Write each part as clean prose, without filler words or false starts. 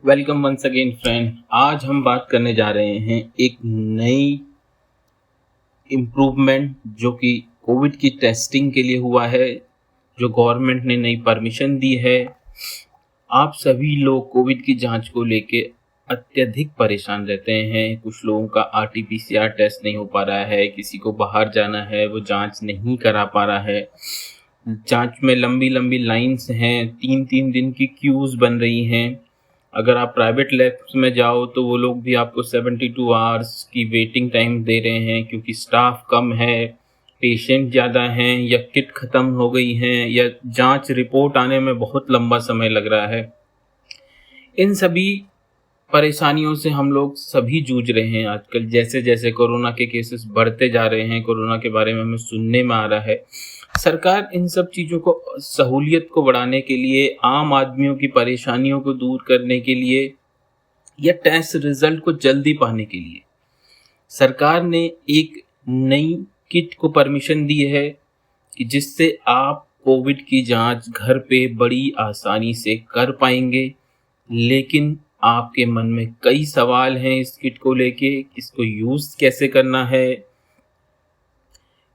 Welcome once again friend. आज हम बात करने जा रहे हैं एक नई इम्प्रूवमेंट जो कि कोविड की टेस्टिंग के लिए हुआ है, जो गवर्नमेंट ने नई परमिशन दी है। आप सभी लोग कोविड की जांच को लेके अत्यधिक परेशान रहते हैं। कुछ लोगों का आरटीपीसीआर टेस्ट नहीं हो पा रहा है, किसी को बाहर जाना है वो जांच नहीं करा पा रहा है। जांच में लंबी लंबी लाइंस हैं, 3-3 दिन की क्यूज बन रही हैं। अगर आप प्राइवेट लैब्स में जाओ तो वो लोग भी आपको 72 आवर्स की वेटिंग टाइम दे रहे हैं, क्योंकि स्टाफ कम है, पेशेंट ज़्यादा हैं, या किट ख़त्म हो गई हैं, या जांच रिपोर्ट आने में बहुत लंबा समय लग रहा है। इन सभी परेशानियों से हम लोग सभी जूझ रहे हैं आजकल। जैसे जैसे कोरोना के केसेस बढ़ते जा रहे हैं, कोरोना के बारे में हमें सुनने में आ रहा है। सरकार इन सब चीज़ों को, सहूलियत को बढ़ाने के लिए, आम आदमियों की परेशानियों को दूर करने के लिए या टेस्ट रिजल्ट को जल्दी पाने के लिए सरकार ने एक नई किट को परमिशन दी है कि जिससे आप कोविड की जांच घर पे बड़ी आसानी से कर पाएंगे। लेकिन आपके मन में कई सवाल हैं इस किट को लेके। इसको यूज़ कैसे करना है,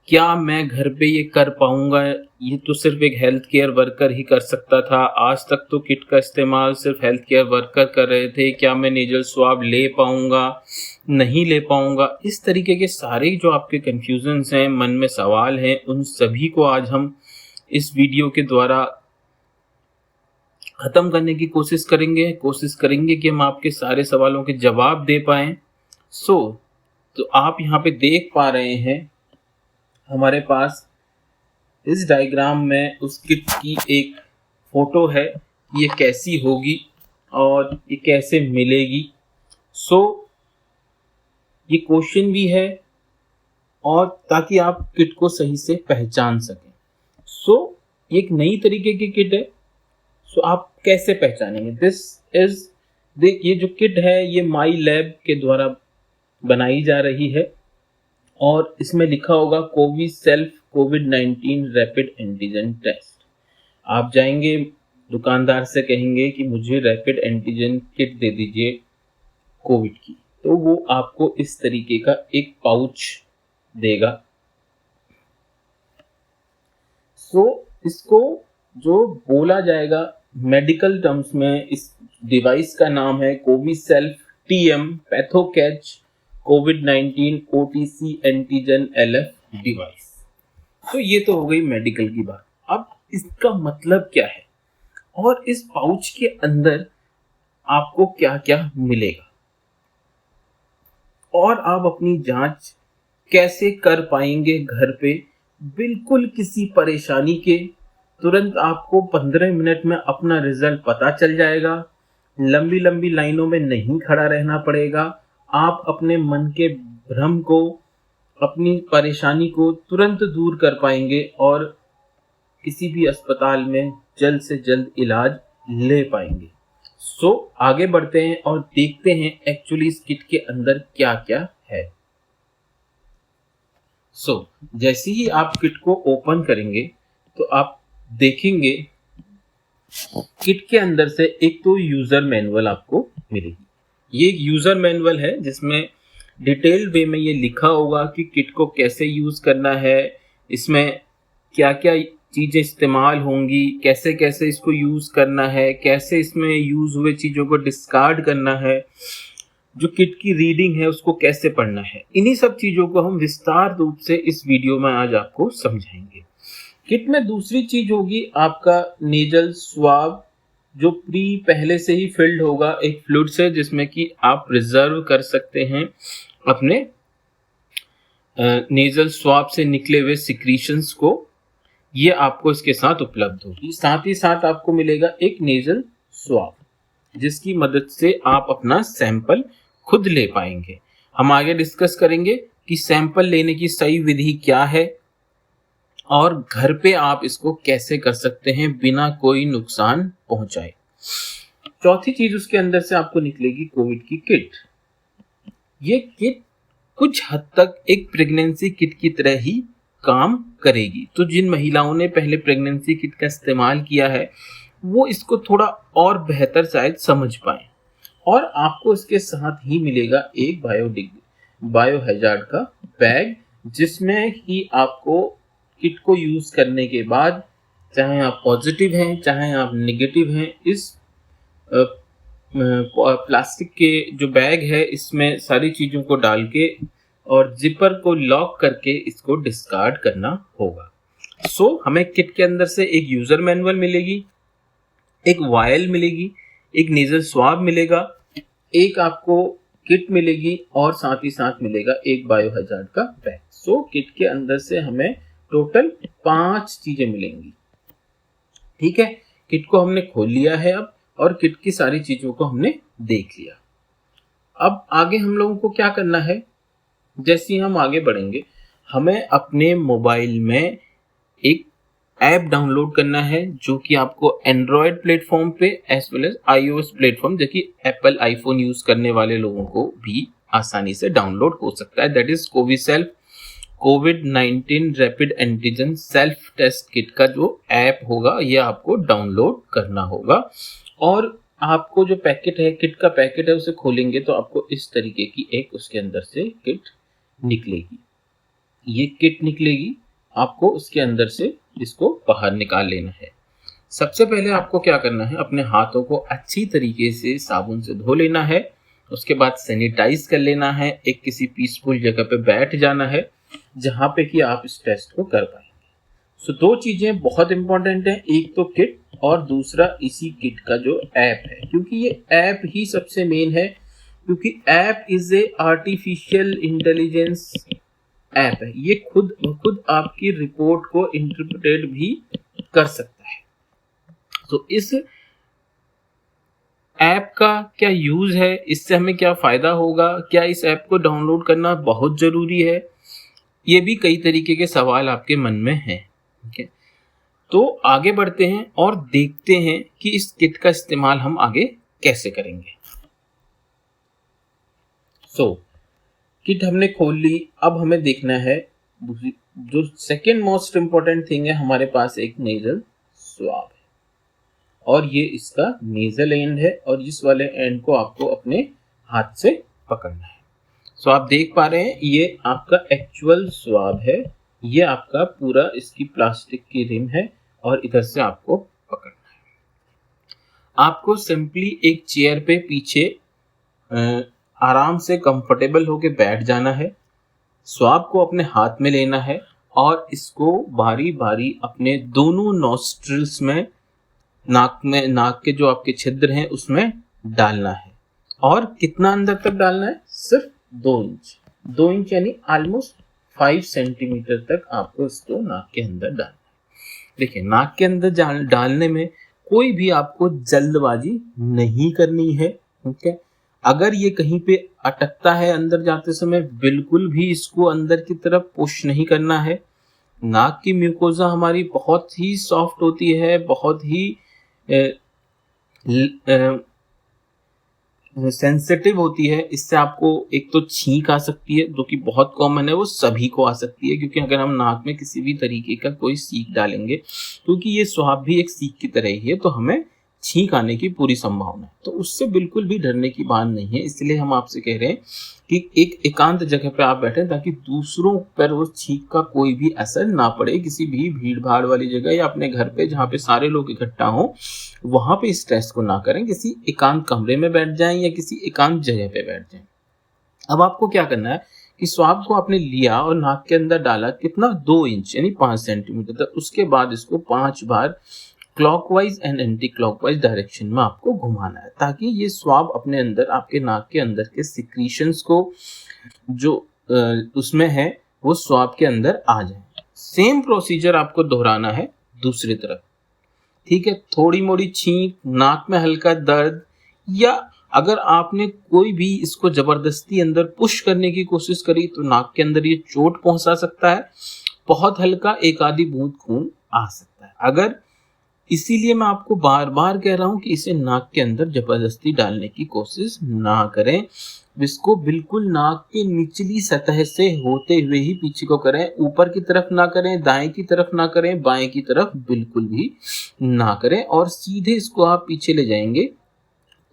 क्या मैं घर पे ये कर पाऊंगा? ये तो सिर्फ एक हेल्थ केयर वर्कर ही कर सकता था। आज तक तो किट का इस्तेमाल सिर्फ हेल्थ केयर वर्कर कर रहे थे। क्या मैं नेजल स्वाब ले पाऊंगा, नहीं ले पाऊंगा? इस तरीके के सारे जो आपके कन्फ्यूजन्स हैं, मन में सवाल हैं, उन सभी को आज हम इस वीडियो के द्वारा ख़त्म करने की कोशिश करेंगे कि हम आपके सारे सवालों के जवाब दे पाएँ। तो आप यहाँ पे देख पा रहे हैं हमारे पास इस डायग्राम में उस किट की एक फ़ोटो है, ये कैसी होगी और ये कैसे मिलेगी। ये क्वेश्चन भी है, और ताकि आप किट को सही से पहचान सकें। ये एक नई तरीके की किट है। आप कैसे पहचानेंगे? ये जो किट है ये माई लैब के द्वारा बनाई जा रही है, और इसमें लिखा होगा कोविसेल्फ कोविड-19 रैपिड एंटीजन टेस्ट। आप जाएंगे दुकानदार से कहेंगे कि मुझे रैपिड एंटीजन किट दे दीजिए कोविड की, तो वो आपको इस तरीके का एक पाउच देगा। इसको जो बोला जाएगा मेडिकल टर्म्स में, इस डिवाइस का नाम है कोविसेल्फ टीएम पैथोकैच कोविड-19 ओटीसी एंटीजन एलएफ डिवाइस। ये तो हो गई मेडिकल की बात। अब इसका मतलब क्या है और इस पाउच के अंदर आपको क्या क्या मिलेगा, और आप अपनी जांच कैसे कर पाएंगे घर पे बिल्कुल किसी परेशानी के। तुरंत आपको 15 मिनट में अपना रिजल्ट पता चल जाएगा। लंबी लंबी लाइनों में नहीं खड़ा रहना पड़ेगा। आप अपने मन के भ्रम को, अपनी परेशानी को तुरंत दूर कर पाएंगे और किसी भी अस्पताल में जल्द से जल्द इलाज ले पाएंगे। आगे बढ़ते हैं और देखते हैं एक्चुअली इस किट के अंदर क्या क्या है। जैसे ही आप किट को ओपन करेंगे तो आप देखेंगे किट के अंदर से एक तो यूजर मैनुअल आपको मिलेगी। ये एक यूजर मैनुअल है जिसमें डिटेल्ड वे में ये लिखा होगा कि किट को कैसे यूज करना है, इसमें क्या क्या चीजें इस्तेमाल होंगी, कैसे कैसे इसको यूज करना है, कैसे इसमें यूज हुए चीजों को डिस्कार्ड करना है, जो किट की रीडिंग है उसको कैसे पढ़ना है। इन्हीं सब चीजों को हम विस्तार रूप से इस वीडियो में आज आपको समझाएंगे। किट में दूसरी चीज होगी आपका नेजल स्वाब, जो पहले से ही फिल्ड होगा एक फ्लूइड से, जिसमें कि आप रिजर्व कर सकते हैं अपने नेजल स्वाब से निकले हुए सिक्रीशंस को। ये आपको इसके साथ उपलब्ध होगी। साथ ही साथ आपको मिलेगा एक नेजल स्वाब, जिसकी मदद से आप अपना सैंपल खुद ले पाएंगे। हम आगे डिस्कस करेंगे कि सैंपल लेने की सही विधि क्या है और घर पे आप इसको कैसे कर सकते हैं बिना कोई नुकसान पहुंचाए। चौथी चीज उसके अंदर से आपको निकलेगी कोविड की किट। ये किट कुछ हद तक एक प्रेगनेंसी किट की तरह ही काम करेगी। तो जिन महिलाओं ने पहले प्रेगनेंसी किट का इस्तेमाल किया है वो इसको थोड़ा और बेहतर शायद समझ पाए। और आपको इसके साथ ही मिलेगा एक बायो हैजार्ड का बैग, जिसमें कि आपको किट को यूज करने के बाद, चाहे आप पॉजिटिव हैं चाहे आप नेगेटिव हैं, इस प्लास्टिक के जो बैग है इसमें सारी चीजों को डाल के और जिपर को लॉक करके इसको डिस्कार्ड करना होगा। हमें किट के अंदर से एक यूजर मैनुअल मिलेगी, एक वायल मिलेगी, एक नेजल स्वाब मिलेगा, एक आपको किट मिलेगी और साथ ही साथ मिलेगा एक बायो हैजार्ड का बैग। किट के अंदर से हमें टोटल 5 चीजें मिलेंगी। ठीक है, किट को हमने खोल लिया है अब, और किट की सारी चीजों को हमने देख लिया। अब आगे हम लोगों को क्या करना है, जैसे ही हम आगे बढ़ेंगे हमें अपने मोबाइल में एक ऐप डाउनलोड करना है, जो कि आपको एंड्रॉयड प्लेटफॉर्म पे as well as iOS platform, जो कि एप्पल आईफोन यूज करने वाले लोगों को भी आसानी से डाउनलोड हो सकता है। दैट इज कोविसेल्फ कोविड-19 rapid antigen self test kit का जो ऐप होगा ये आपको डाउनलोड करना होगा। और आपको जो पैकेट है, किट का पैकेट है, उसे खोलेंगे तो आपको इस तरीके की एक उसके अंदर से किट निकलेगी। ये किट निकलेगी, आपको उसके अंदर से इसको बाहर निकाल लेना है। सबसे पहले आपको क्या करना है, अपने हाथों को अच्छी तरीके से साबुन से धो लेना है। उसके बाद सैनिटाइज कर लेना है, एक किसी पीसफुल जगह पे बैठ जाना है जहां पे कि आप इस टेस्ट को कर पाएंगे। 2 चीजें बहुत इंपॉर्टेंट है, एक तो किट और दूसरा इसी किट का जो ऐप है, क्योंकि ये ऐप ही सबसे मेन है, क्योंकि app is a artificial intelligence app है। ये खुद आपकी रिपोर्ट को इंटरप्रेट भी कर सकता है। इस ऐप का क्या यूज है, इससे हमें क्या फायदा होगा, क्या इस ऐप को डाउनलोड करना बहुत जरूरी है, ये भी कई तरीके के सवाल आपके मन में हैं। ठीक, तो आगे बढ़ते हैं और देखते हैं कि इस किट का इस्तेमाल हम आगे कैसे करेंगे। किट हमने खोल ली, अब हमें देखना है जो सेकेंड मोस्ट इंपॉर्टेंट थिंग है, हमारे पास एक नेजल स्वाब है और ये इसका नेजल एंड है, और इस वाले एंड को आपको अपने हाथ से पकड़ना है। आप देख पा रहे हैं ये आपका एक्चुअल स्वाब है, ये आपका पूरा इसकी प्लास्टिक की रिम है और इधर से आपको पकड़ना है। आपको सिंपली एक चेयर पे पीछे आराम से कंफर्टेबल होके बैठ जाना है, स्वाब को अपने हाथ में लेना है और इसको बारी बारी अपने दोनों नॉस्ट्रिल्स में, नाक के जो आपके छिद्र हैं उसमें डालना है। और कितना अंदर तक डालना है, सिर्फ 2 इंच यानी ऑलमोस्ट 5 सेंटीमीटर तक आपको इसको नाक के अंदर डालना है। देखिए, नाक के अंदर डालने में कोई भी आपको जल्दबाजी नहीं करनी है। ठीक है, अगर ये कहीं पे अटकता है अंदर जाते समय, बिल्कुल भी इसको अंदर की तरफ पुश नहीं करना है। नाक की म्यूकोजा हमारी बहुत ही सॉफ्ट होती है, बहुत ही सेंसिटिव होती है। इससे आपको एक तो छींक आ सकती है, जो कि बहुत कॉमन है, वो सभी को आ सकती है, क्योंकि अगर हम नाक में किसी भी तरीके का कोई सीख डालेंगे, क्योंकि ये स्वाब भी एक सीख की तरह ही है, तो हमें छींक आने की पूरी संभावना है। तो उससे बिल्कुल भी डरने की बात नहीं है। इसलिए हम आपसे कह रहे हैं कि एक एकांत जगह पे आप बैठे, ताकि दूसरों पर वो छींक का कोई भी असर ना पड़े। किसी भी भीड़ भाड़ वाली जगह या अपने घर पे जहाँ पे सारे लोग इकट्ठा हों, वहां पे इस टेस्ट को ना करें। किसी एकांत कमरे में बैठ जाएं या किसी एकांत जगह पे बैठ जाएं। अब आपको क्या करना है कि स्वाब को आपने लिया और नाक के अंदर डाला, कितना, 2 इंच यानी 5 सेंटीमीटर तक। उसके बाद इसको 5 बार clockwise and anti clockwise direction में आपको घुमाना है, ताकि ये स्वाब अपने अंदर, आपके नाक के अंदर के सिक्रीशंस को जो उसमें है वो स्वाब के अंदर आ जाए। सेम प्रोसीजर आपको दोहराना है दूसरी तरफ। ठीक है, थोड़ी मोड़ी छींक, नाक में हल्का दर्द, या अगर आपने कोई भी इसको जबरदस्ती अंदर पुश करने की कोशिश करी तो नाक के अंदर ये चोट पहुंचा सकता है, बहुत हल्का एक आधी बूंद खून आ सकता है। अगर इसीलिए मैं आपको बार बार कह रहा हूं कि इसे नाक के अंदर जबरदस्ती डालने की कोशिश ना करें। इसको बिल्कुल नाक के निचली सतह से होते हुए ही पीछे को करें, ऊपर की तरफ ना करें, दाएं की तरफ ना करें, बाएं की तरफ बिल्कुल भी ना करें। और सीधे इसको आप पीछे ले जाएंगे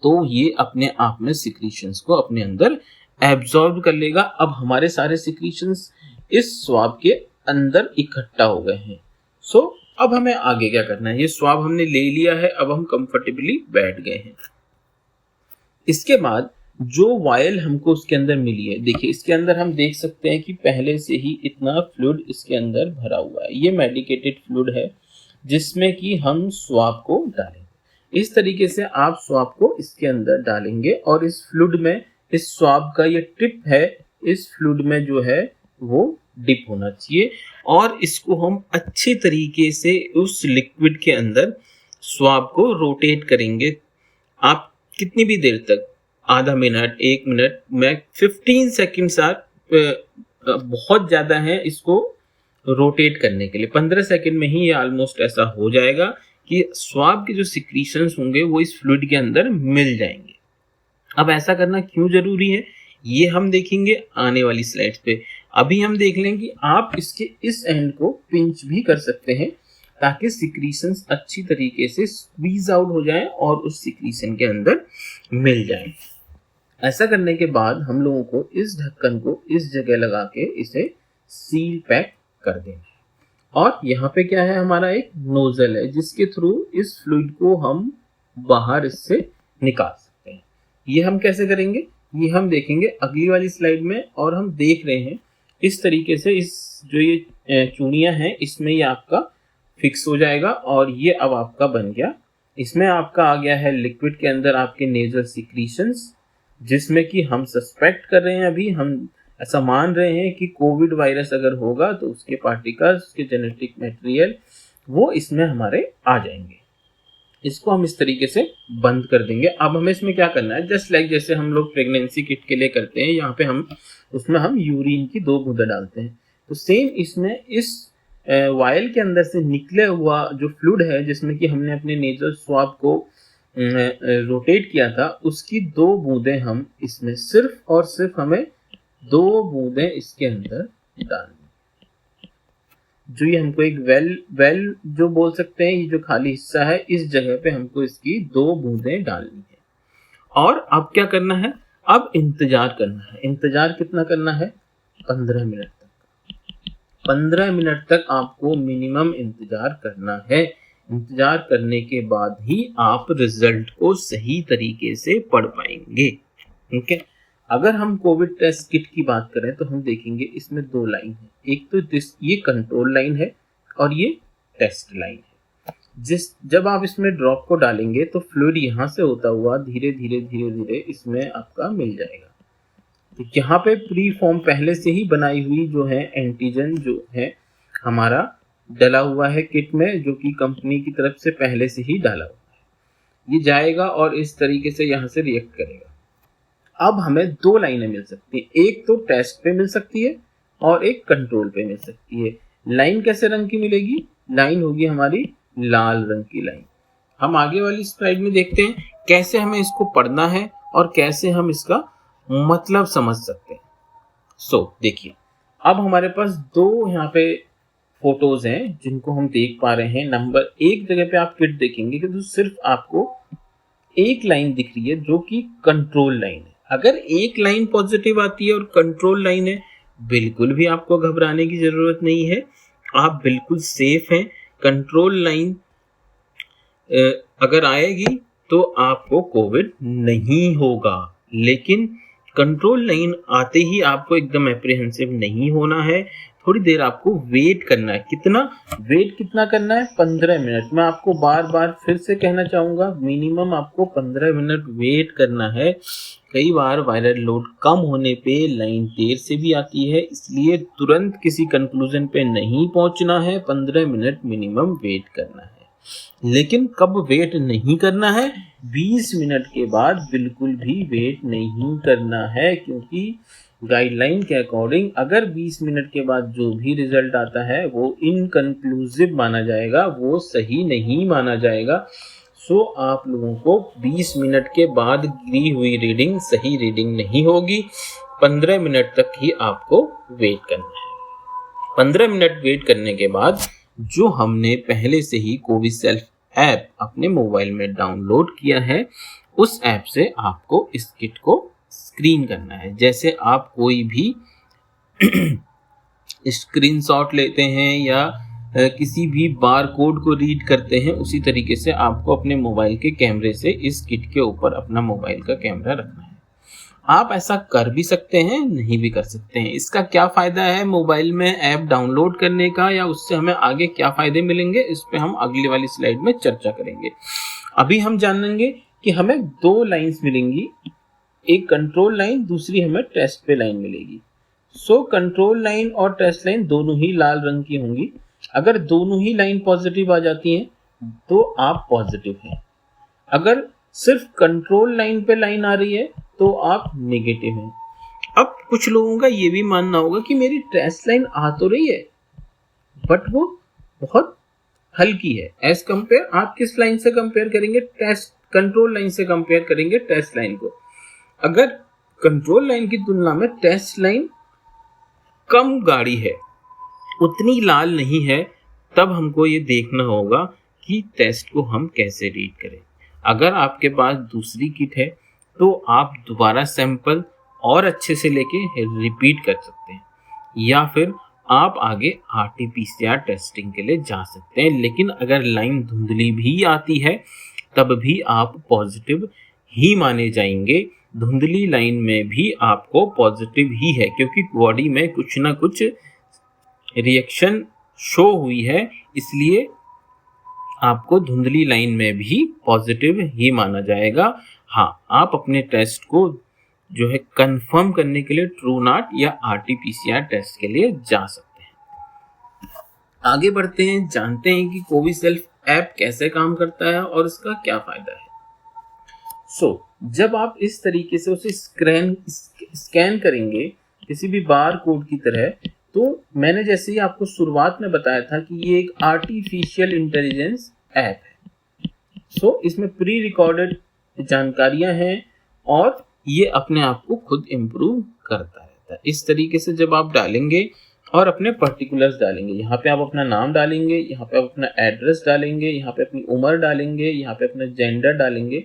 तो ये अपने आप में सिक्रीशंस को अपने अंदर एब्जॉर्ब कर लेगा। अब हमारे सारे सिक्रीशंस इस स्वाब के अंदर इकट्ठा हो गए हैं। सो अब हमें आगे क्या करना है, ये स्वाब हमने ले लिया है, अब हम कंफर्टेबली बैठ गए हैं। इसके बाद जो वायल हमको उसके अंदर मिली है, देखिए इसके अंदर हम देख सकते हैं कि पहले से ही इतना फ्लूइड इसके अंदर भरा हुआ है। ये मेडिकेटेड फ्लूइड है जिसमें कि हम स्वाब को डालेंगे। इस तरीके से आप स्वाब को इसके अंदर डालेंगे और इस फ्लूइड में, इस स्वाब का ये टिप है, इस फ्लूइड में जो है वो डिप होना चाहिए और इसको हम अच्छे तरीके से उस लिक्विड के अंदर स्वाब को रोटेट करेंगे। आप कितनी भी देर तक, आधा मिनट, 1 मिनट, मैं 15 सेकेंड्स बहुत ज़्यादा है इसको रोटेट करने के लिए। 15 सेकेंड में ही ये ऑलमोस्ट ऐसा हो जाएगा कि स्वाब के जो सिक्रीशंस होंगे वो इस फ्लूइड के अंदर मिल जाएंगे। अब ऐसा करना क्यों जरूरी है ये हम देखेंगे आने वाली स्लाइड्स पे। अभी हम देख लें कि आप इसके इस एंड को पिंच भी कर सकते हैं ताकि सिक्रीशंस अच्छी तरीके से स्क्वीज आउट हो जाए और उस सिक्रीशन के अंदर मिल जाए। ऐसा करने के बाद हम लोगों को इस ढक्कन को इस जगह लगा के इसे सील पैक कर देंगे। और यहाँ पे क्या है, हमारा एक नोजल है जिसके थ्रू इस फ्लूइड को हम बाहर इससे निकाल सकते हैं। ये हम कैसे करेंगे ये हम देखेंगे अगली वाली स्लाइड में। और हम देख रहे हैं इस तरीके से इस जो ये चूड़ियाँ हैं इसमें ये आपका फिक्स हो जाएगा और ये अब आपका बन गया। इसमें आपका आ गया है लिक्विड के अंदर आपके नेजल सिक्रीशंस, जिसमें कि हम सस्पेक्ट कर रहे हैं, अभी हम ऐसा मान रहे हैं कि कोविड वायरस अगर होगा तो उसके पार्टिकल्स, उसके जेनेटिक मटेरियल वो इसमें हमारे आ जाएंगे। इसको हम इस तरीके से बंद कर देंगे। अब हमें इसमें क्या करना है, जस्ट लाइक जैसे हम लोग प्रेगनेंसी किट के लिए करते हैं, यहाँ पे हम उसमें हम यूरिन की 2 बूंदें डालते हैं, तो सेम इसमें इस वायल के अंदर से निकले हुआ जो फ्लूइड है जिसमें कि हमने अपने नेजल स्वाब को रोटेट किया था, उसकी 2 बूंदें हम इसमें सिर्फ और सिर्फ हमें 2 बूंदें इसके अंदर डालनी। जो ये हमको एक वेल जो बोल सकते हैं, ये जो खाली हिस्सा है इस जगह पे हमको इसकी 2 बूंदें डालनी है। और अब क्या करना है, अब इंतजार करना है। इंतजार कितना करना है, 15 मिनट तक। 15 मिनट तक आपको मिनिमम इंतजार करना है। इंतजार करने के बाद ही आप रिजल्ट को सही तरीके से पढ़ पाएंगे। ठीक है, अगर हम कोविड टेस्ट किट की बात करें तो हम देखेंगे इसमें 2 लाइन है। एक तो ये कंट्रोल लाइन है और ये टेस्ट लाइन है। जब आप इसमें ड्रॉप को डालेंगे तो फ्लूइड यहाँ से होता हुआ धीरे धीरे इसमें आपका मिल जाएगा। तो यहाँ पे प्री फॉर्म पहले से ही बनाई हुई जो है एंटीजन जो है हमारा डला हुआ है किट में, जो कि कंपनी की तरफ से पहले से ही डाला हुआ है। ये जाएगा और इस तरीके से यहाँ से रिएक्ट करेगा। अब हमें 2 लाइनें मिल सकती हैं, एक तो टेस्ट पे मिल सकती है और एक कंट्रोल पे मिल सकती है। लाइन कैसे रंग की मिलेगी, लाइन होगी हमारी लाल रंग की लाइन। हम आगे वाली स्लाइड में देखते हैं कैसे हमें इसको पढ़ना है और कैसे हम इसका मतलब समझ सकते हैं। देखिए अब हमारे पास 2 यहाँ पे फोटोज हैं जिनको हम देख पा रहे हैं। नंबर 1 जगह पे आप किट देखेंगे कि तो सिर्फ आपको एक लाइन दिख रही है जो कि कंट्रोल लाइन है। अगर एक लाइन पॉजिटिव आती है और कंट्रोल लाइन है, बिल्कुल भी आपको घबराने की जरूरत नहीं है, आप बिल्कुल सेफ हैं। कंट्रोल लाइन अगर आएगी तो आपको कोविड नहीं होगा, लेकिन कंट्रोल लाइन आते ही आपको एकदम एप्रीहेंसिव नहीं होना है। थोड़ी देर आपको वेट करना है। कितना करना है, 15 मिनट। मैं आपको बार बार फिर से कहना चाहूँगा, मिनिमम आपको 15 मिनट वेट करना है। कई बार वायरल लोड कम होने पे लाइन देर से भी आती है, इसलिए तुरंत किसी कंक्लूजन पे नहीं पहुंचना है। 15 मिनट मिनिमम वेट करना है। लेकिन कब वेट नहीं करना है, 20 मिनट के बाद बिल्कुल भी वेट नहीं करना है, क्योंकि गाइडलाइन के अकॉर्डिंग अगर 20 मिनट के बाद जो भी रिजल्ट आता है वो इनकंक्लूसिव माना जाएगा, वो सही नहीं माना जाएगा। आप लोगों को 20 मिनट के बाद गिरी हुई रीडिंग सही रीडिंग नहीं होगी। 15 मिनट तक ही आपको वेट करना है। 15 मिनट वेट करने के बाद जो हमने पहले से ही कोविसेल्फ ऐप अपने मोबाइल में डाउनलोड किया है उस ऐप से आपको इस किट को स्क्रीन करना है। जैसे आप कोई भी स्क्रीनशॉट लेते हैं या किसी भी बार कोड को रीड करते हैं, उसी तरीके से आपको अपने मोबाइल के कैमरे से इस किट के ऊपर अपना मोबाइल का कैमरा रखना है। आप ऐसा कर भी सकते हैं, नहीं भी कर सकते हैं। इसका क्या फ़ायदा है मोबाइल में ऐप डाउनलोड करने का, या उससे हमें आगे क्या फ़ायदे मिलेंगे, इस पे हम अगली वाली स्लाइड में चर्चा करेंगे। अभी हम जानेंगे कि हमें 2 लाइन्स मिलेंगी, एक कंट्रोल लाइन, दूसरी हमें टेस्ट पे लाइन मिलेगी। कंट्रोल लाइन और टेस्ट लाइन दोनों ही लाल रंग की होंगी। अगर दोनों ही लाइन पॉजिटिव आ जाती हैं तो आप पॉजिटिव हैं। अगर सिर्फ कंट्रोल लाइन पे लाइन आ रही है तो आप नेगेटिव हैं। अब कुछ लोगों का ये भी मानना होगा कि मेरी टेस्ट लाइन आ तो रही है बट वो बहुत हल्की है। एज कंपेयर आप किस लाइन से कंपेयर करेंगे? कंट्रोल लाइन से कंपेयर करेंगे टेस्ट लाइन को। अगर कंट्रोल लाइन की तुलना में टेस्ट लाइन कम गाढ़ी है, उतनी लाल नहीं है, तब हमको ये देखना होगा कि टेस्ट को हम कैसे रीड करें। अगर आपके पास दूसरी किट है तो आप दोबारा सैंपल और अच्छे से लेके रिपीट कर सकते हैं, या फिर आप आगे RT-PCR टेस्टिंग के लिए जा सकते हैं। लेकिन अगर लाइन धुंधली भी आती है तब भी आप पॉजिटिव ही माने जाएंगे। धुंधली लाइन में भी आपको पॉजिटिव ही है, क्योंकि बॉडी में कुछ ना कुछ रिएक्शन शो हुई है, इसलिए आपको धुंधली लाइन में भी पॉजिटिव ही माना जाएगा। हाँ, आप अपने टेस्ट को जो है कंफर्म करने के लिए ट्रूनाट या RT-PCR टेस्ट के लिए जा सकते हैं। आगे बढ़ते हैं, जानते हैं कि कोविसेल्फ ऐप कैसे काम करता है और इसका क्या फायदा है। जब आप इस तरीके से उसे स्कैन करेंगे किसी भी बार कोड की तरह, तो मैंने जैसे ही आपको शुरुआत में बताया था कि ये एक आर्टिफिशियल इंटेलिजेंस ऐप है। इसमें प्री रिकॉर्डेड जानकारियां हैं और ये अपने आप को खुद इम्प्रूव करता रहता है। इस तरीके से जब आप डालेंगे और अपने पर्टिकुलर्स डालेंगे, यहाँ पे आप अपना नाम डालेंगे, यहाँ पे आप अपना एड्रेस डालेंगे, यहाँ पे अपनी उम्र डालेंगे, यहाँ पे अपना जेंडर डालेंगे,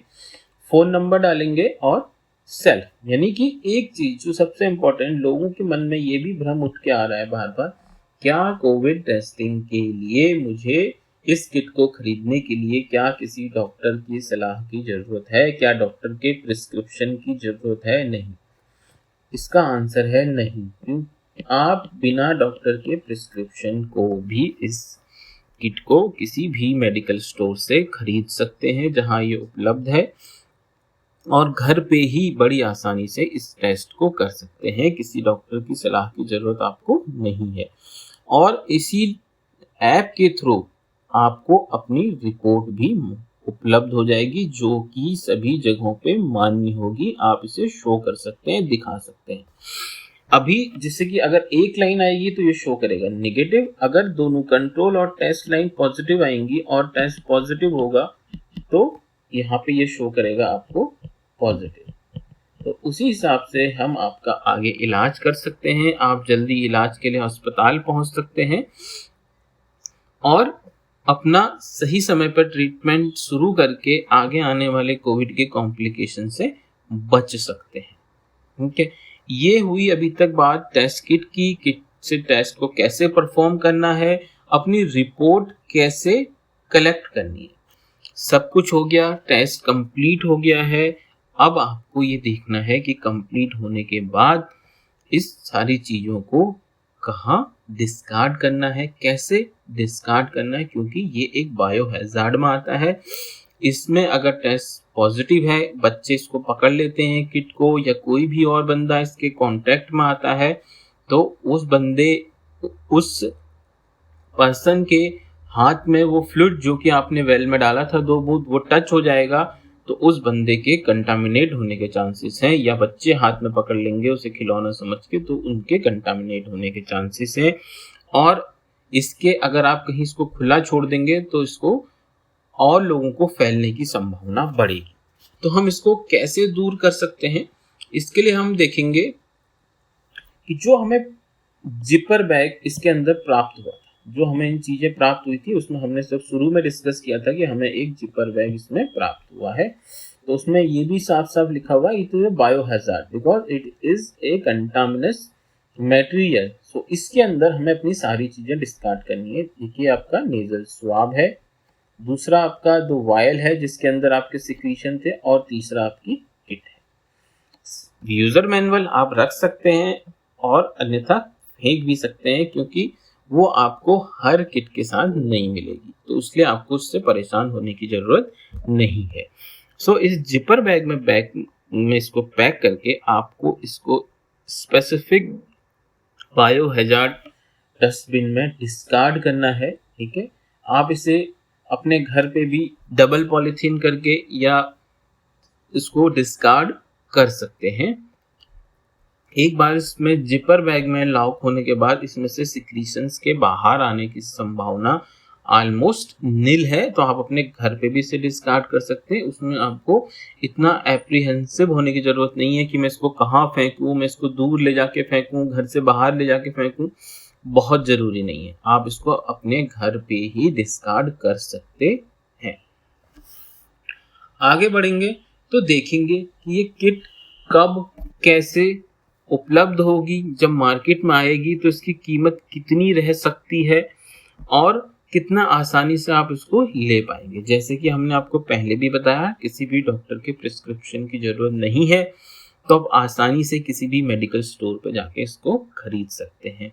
फ़ोन नंबर डालेंगे और सेल्फ, यानी कि एक चीज़ जो सबसे इम्पोर्टेंट, लोगों के मन में ये भी भ्रम उठ के आ रहा है बार बार, क्या कोविड टेस्टिंग के लिए मुझे इस किट को खरीदने के लिए क्या किसी डॉक्टर की सलाह की ज़रूरत है? क्या डॉक्टर के प्रिस्क्रिप्शन की ज़रूरत है? नहीं। इसका आंसर है नहीं। आप बिना डॉक्टर के प्रिस्क्रिप्शन को भी इस किट को किसी भी मेडिकल स्टोर से खरीद सकते हैं जहां ये उपलब्ध है, और घर पे ही बड़ी आसानी से इस टेस्ट को कर सकते हैं। किसी डॉक्टर की सलाह की ज़रूरत आपको नहीं है। और इसी ऐप के थ्रू आपको अपनी रिपोर्ट भी उपलब्ध हो जाएगी, जो कि सभी जगहों पे मान्य होगी। आप इसे शो कर सकते हैं, दिखा सकते हैं। अभी जैसे कि अगर एक लाइन आएगी तो ये शो करेगा नेगेटिव, अगर दोनों कंट्रोल और टेस्ट लाइन पॉजिटिव आएंगी और टेस्ट पॉजिटिव होगा तो यहाँ पे ये शो करेगा आपको पॉजिटिव। तो उसी हिसाब से हम आपका आगे इलाज कर सकते हैं। आप जल्दी इलाज के लिए अस्पताल पहुंच सकते हैं और अपना सही समय पर ट्रीटमेंट शुरू करके आगे आने वाले कोविड के कॉम्प्लिकेशन से बच सकते हैं। ठीक है, ये हुई अभी तक बात टेस्ट किट की। किट से टेस्ट को कैसे परफॉर्म करना है, अपनी रिपोर्ट कैसे कलेक्ट करनी है, सब कुछ हो गया। टेस्ट कंप्लीट हो गया है। अब आपको ये देखना है कि कंप्लीट होने के बाद इस सारी चीज़ों को कहाँ डिस्कार्ड करना है, कैसे डिस्कार्ड करना है, क्योंकि ये एक बायो हैजार्ड में आता है। इसमें अगर टेस्ट पॉजिटिव है, बच्चे इसको पकड़ लेते हैं किट को, या कोई भी और बंदा इसके कांटेक्ट में आता है, तो उस पर्सन के हाथ में वो फ्लूइड जो कि आपने वेल में डाला था 2 बूंद, वो टच हो जाएगा तो उस बंदे के कंटामिनेट होने के चांसेस हैं। या बच्चे हाथ में पकड़ लेंगे उसे खिलौना समझ के, तो उनके कंटामिनेट होने के चांसेस हैं। और इसके अगर आप कहीं इसको खुला छोड़ देंगे तो इसको और लोगों को फैलने की संभावना बढ़ेगी। तो हम इसको कैसे दूर कर सकते हैं, इसके लिए हम देखेंगे कि जो हमें जिपर बैग इसके अंदर प्राप्त हुआ, जो हमें इन चीज़ें प्राप्त हुई थी, उसमें हमने सब शुरू में डिस्कस किया था कि हमें एक जिपर बैग इसमें प्राप्त हुआ है। तो उसमें ये भी साफ साफ लिखा हुआ है it is a biohazard because it is a contaminous material. So इसके अंदर हमें अपनी सारी चीजें डिस्कार्ड करनी है। देखिए आपका नेजल स्वाब है, दूसरा आपका दो वायल है जिसके अंदर आपके सिक्रीशन थे, और तीसरा आपकी किट है। यूजर मैनुअल आप रख सकते हैं और अन्यथा फेंक भी सकते हैं, क्योंकि वो आपको हर किट के साथ नहीं मिलेगी, तो इसलिए आपको उससे परेशान होने की जरूरत नहीं है। सो इस जिपर बैग में इसको पैक करके आपको इसको स्पेसिफिक बायोहैजार्ड डस्टबिन में डिस्कार्ड करना है। ठीक है, आप इसे अपने घर पे भी डबल पॉलीथीन करके या इसको डिस्कार्ड कर सकते हैं। एक बार इसमें जिपर बैग में लॉक होने के बाद इसमें से सिक्रीशंस के बाहर आने की संभावना ऑलमोस्ट नील है, तो आप अपने घर पे भी इसे डिस्कार्ड कर सकते हैं। उसमें आपको इतना एप्रीहेंसिव होने की जरूरत नहीं है कि मैं इसको कहाँ फेंकूं, मैं इसको दूर ले जाके फेंकूं, घर से बाहर ले जाके फेंकूं, बहुत जरूरी नहीं है। आप इसको अपने घर पे ही डिस्कार्ड कर सकते हैं। आगे बढ़ेंगे तो देखेंगे कि ये किट कब कैसे उपलब्ध होगी, जब मार्केट में आएगी तो इसकी कीमत कितनी रह सकती है और कितना आसानी से आप इसको ले पाएंगे। जैसे कि हमने आपको पहले भी बताया, किसी भी डॉक्टर के प्रिस्क्रिप्शन की जरूरत नहीं है, तो आप आसानी से किसी भी मेडिकल स्टोर पर जाके इसको खरीद सकते हैं।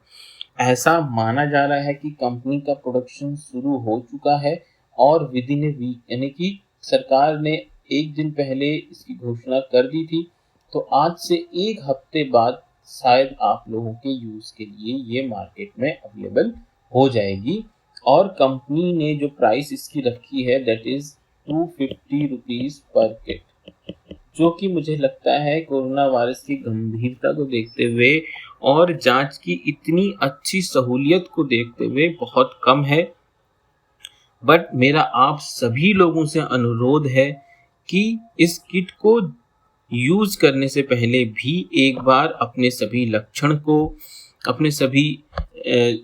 ऐसा माना जा रहा है कि कंपनी का प्रोडक्शन शुरू हो चुका है और विद इन ए वीक, यानी कि सरकार ने एक दिन पहले इसकी घोषणा कर दी थी, तो आज से एक हफ्ते बाद शायद आप लोगों के यूज के लिए ये मार्केट में अवेलेबल हो जाएगी। और कंपनी ने जो प्राइस इसकी रखी है that is 250 rupees per kit, जो कि मुझे लगता है कोरोना वायरस की गंभीरता को देखते हुए और जांच की इतनी अच्छी सहूलियत को देखते हुए बहुत कम है। बट मेरा आप सभी लोगों से अनुरोध है कि इस किट को यूज करने से पहले भी एक बार अपने सभी लक्षण को, अपने सभी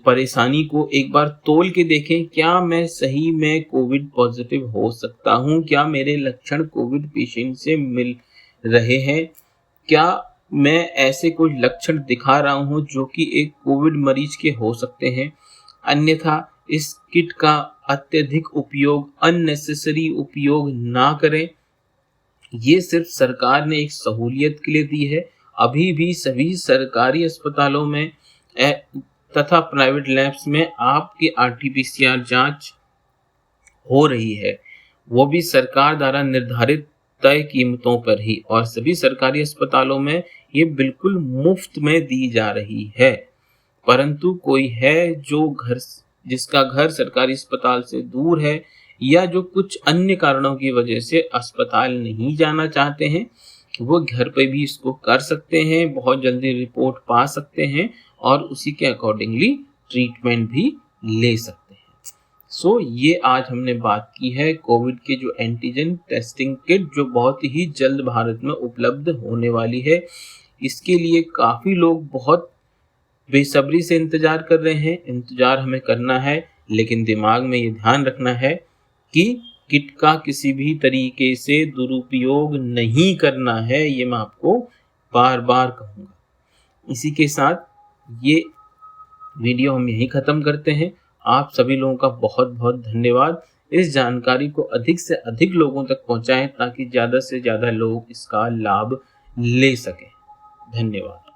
परेशानी को एक बार तोल के देखें। क्या मैं सही में कोविड पॉजिटिव हो सकता हूं? क्या मेरे लक्षण कोविड पेशेंट से मिल रहे हैं? क्या मैं ऐसे कोई लक्षण दिखा रहा हूं जो कि एक कोविड मरीज के हो सकते हैं? अन्यथा इस किट का अत्यधिक उपयोग, अननेसेसरी उपयोग ना करें। ये सिर्फ सरकार ने एक सहूलियत के लिए दी है। अभी भी सभी सरकारी अस्पतालों में तथा प्राइवेट लैब्स में आपकी आरटीपीसीआर जांच हो रही है, वो भी सरकार द्वारा निर्धारित तय कीमतों पर ही, और सभी सरकारी अस्पतालों में ये बिल्कुल मुफ्त में दी जा रही है। परंतु कोई है जिसका घर सरकारी अस्पताल से दूर है या जो कुछ अन्य कारणों की वजह से अस्पताल नहीं जाना चाहते हैं, वो घर पे भी इसको कर सकते हैं, बहुत जल्दी रिपोर्ट पा सकते हैं और उसी के अकॉर्डिंगली ट्रीटमेंट भी ले सकते हैं। सो ये आज हमने बात की है कोविड के जो एंटीजन टेस्टिंग किट, जो बहुत ही जल्द भारत में उपलब्ध होने वाली है। इसके लिए काफ़ी लोग बहुत बेसब्री से इंतजार कर रहे हैं। इंतजार हमें करना है, लेकिन दिमाग में ये ध्यान रखना है कि किट का किसी भी तरीके से दुरुपयोग नहीं करना है। ये मैं आपको बार बार कहूँगा। इसी के साथ ये वीडियो हम यहीं ख़त्म करते हैं। आप सभी लोगों का बहुत बहुत धन्यवाद। इस जानकारी को अधिक से अधिक लोगों तक पहुंचाएं ताकि ज़्यादा से ज़्यादा लोग इसका लाभ ले सकें। धन्यवाद।